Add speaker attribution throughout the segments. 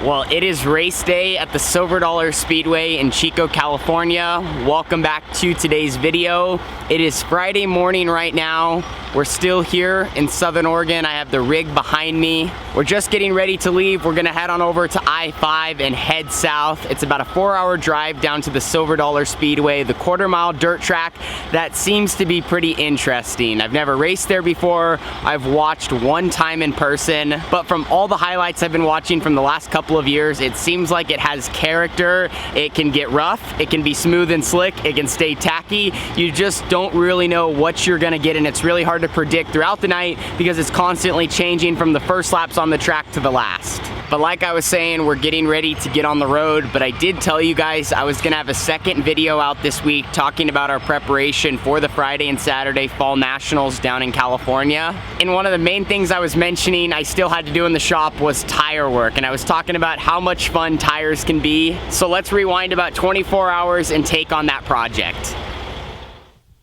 Speaker 1: Well, it is race day at the Silver Dollar Speedway in Chico, California. Welcome back to today's video. It is Friday morning right now. We're still here in Southern Oregon. I have the rig behind me. We're just getting ready to leave. We're gonna head on over to I-5 and head south. It's about a 4-hour drive down to the Silver Dollar Speedway, the quarter-mile dirt track that seems to be pretty interesting. I've never raced there before. I've watched one time in person, but from all the highlights I've been watching from the last couple of years, it seems like it has character. It can get rough, it can be smooth and slick, it can stay tacky. You just don't really know what you're gonna get, and it's really hard to predict throughout the night because it's constantly changing from the first laps on the track to the last. But like I was saying, we're getting ready to get on the road, but I did tell you guys I was gonna have a second video out this week talking about our preparation for the Friday and Saturday Fall Nationals down in California. And one of the main things I was mentioning I still had to do in the shop was tire work, and I was talking about how much fun tires can be. So let's rewind about 24 hours and take on that project.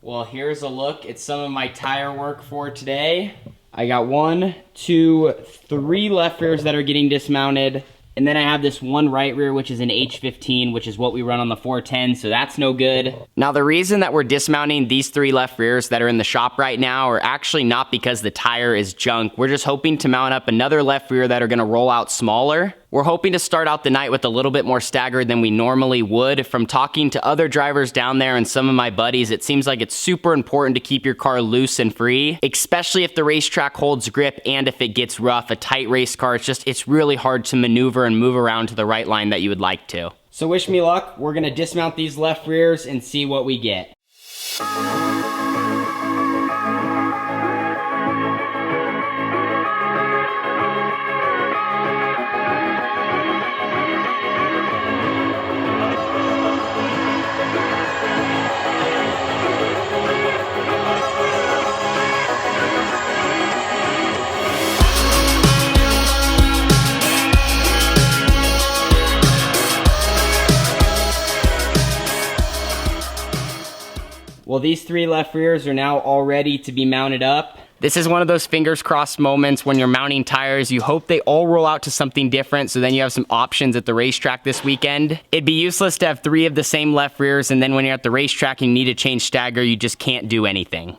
Speaker 1: Well, here's a look at some of my tire work for today. I got 1, 2, 3 left rears that are getting dismounted. And then I have this one right rear, which is an H15, which is what we run on the 410, so that's no good. Now, the reason that we're dismounting these 3 left rears that are in the shop right now are actually not because the tire is junk. We're just hoping to mount up another left rear that are gonna roll out smaller. We're hoping to start out the night with a little bit more stagger than we normally would. From talking to other drivers down there and some of my buddies, it seems like it's super important to keep your car loose and free, especially if the racetrack holds grip and if it gets rough. A tight race car, it's really hard to maneuver and move around to the right line that you would like to. So wish me luck. We're gonna dismount these left rears and see what we get. Well, these 3 left rears are now all ready to be mounted up. This is one of those fingers crossed moments when you're mounting tires. You hope they all roll out to something different, so then you have some options at the racetrack this weekend. It'd be useless to have 3 of the same left rears, and then when you're at the racetrack and you need to change stagger, you just can't do anything.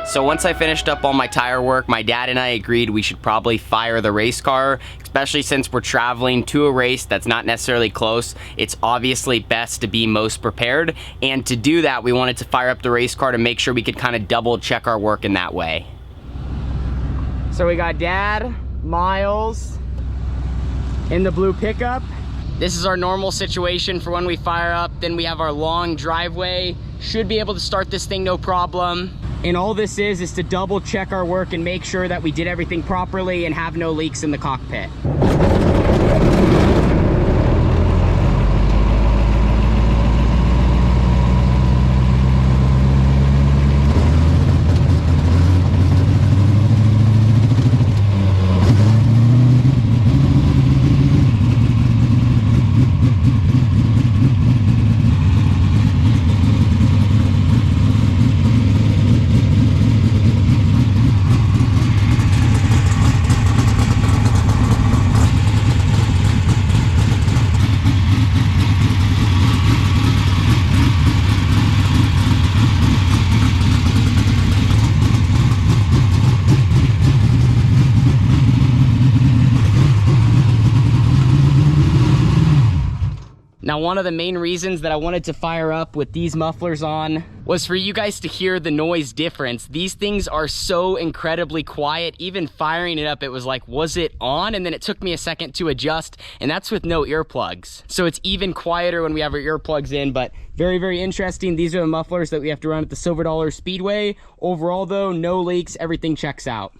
Speaker 1: So once I finished up all my tire work, my dad and I agreed we should probably fire the race car, especially since we're traveling to a race that's not necessarily close. It's obviously best to be most prepared, and to do that, we wanted to fire up the race car to make sure we could kind of double check our work in that way. So we got Dad, Miles, in the blue pickup. This is our normal situation for when we fire up. Then we have our long driveway. Should be able to start this thing no problem. And all this is to double check our work and make sure that we did everything properly and have no leaks in the cockpit. Now, one of the main reasons that I wanted to fire up with these mufflers on was for you guys to hear the noise difference. These things are so incredibly quiet. Even firing it up, it was like, was it on? And then it took me a second to adjust, and that's with no earplugs. So it's even quieter when we have our earplugs in, but very, very interesting. These are the mufflers that we have to run at the Silver Dollar Speedway. Overall though, no leaks, everything checks out.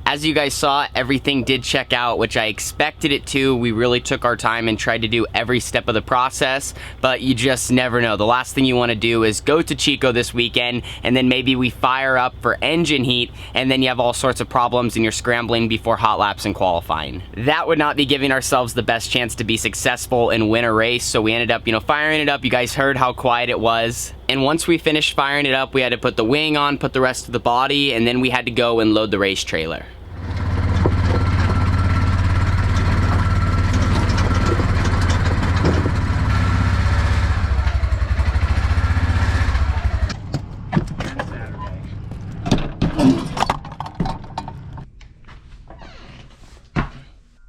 Speaker 1: As you guys saw, everything did check out, which I expected it to. We really took our time and tried to do every step of the process, but you just never know. The last thing you want to do is go to Chico this weekend, and then maybe we fire up for engine heat, and then you have all sorts of problems and you're scrambling before hot laps and qualifying. That would not be giving ourselves the best chance to be successful and win a race, so we ended up, firing it up. You guys heard how quiet it was. And once we finished firing it up, we had to put the wing on, put the rest of the body, and then we had to go and load the race trailer.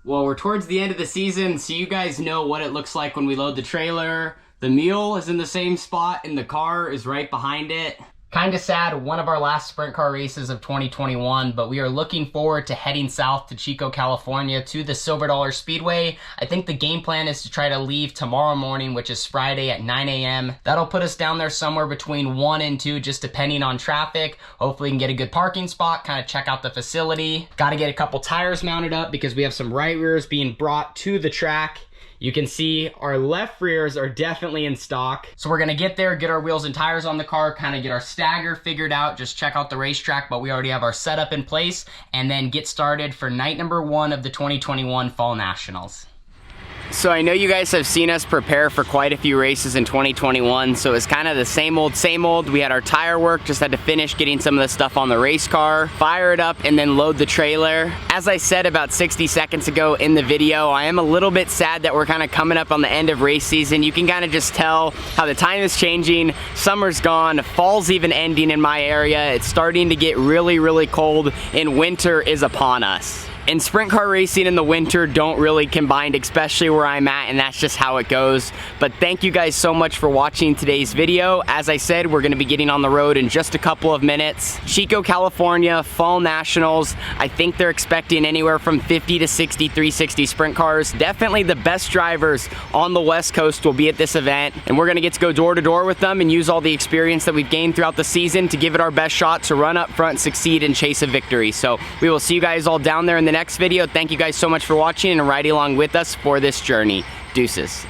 Speaker 1: Well, we're towards the end of the season, so you guys know what it looks like when we load the trailer. The mule is in the same spot and the car is right behind it. Kinda sad, one of our last sprint car races of 2021, but we are looking forward to heading south to Chico, California to the Silver Dollar Speedway. I think the game plan is to try to leave tomorrow morning, which is Friday at 9 a.m. That'll put us down there somewhere between 1 and 2, just depending on traffic. Hopefully we can get a good parking spot, kind of check out the facility. Gotta get a couple tires mounted up because we have some right rears being brought to the track. You can see our left rears are definitely in stock. So we're gonna get there, get our wheels and tires on the car, kind of get our stagger figured out, just check out the racetrack, but we already have our setup in place, and then get started for night number 1 of the 2021 Fall Nationals. So I know you guys have seen us prepare for quite a few races in 2021, so it's kind of the same old, same old. We had our tire work, just had to finish getting some of the stuff on the race car, fire it up, and then load the trailer. As I said about 60 seconds ago in the video, I am a little bit sad that we're kind of coming up on the end of race season. You can kind of just tell how the time is changing. Summer's gone, fall's even ending in my area. It's starting to get really, really cold, and winter is upon us. And sprint car racing in the winter don't really combine, especially where I'm at, and that's just how it goes. But thank you guys so much for watching today's video. As I said, we're gonna be getting on the road in just a couple of minutes. Chico, California, Fall Nationals. I think they're expecting anywhere from 50 to 60 360 sprint cars. Definitely the best drivers on the West Coast will be at this event, and we're gonna get to go door to door with them and use all the experience that we've gained throughout the season to give it our best shot to run up front, succeed, and chase a victory. So we will see you guys all down there in the next video. Thank you guys so much for watching and riding along with us for this journey. Deuces.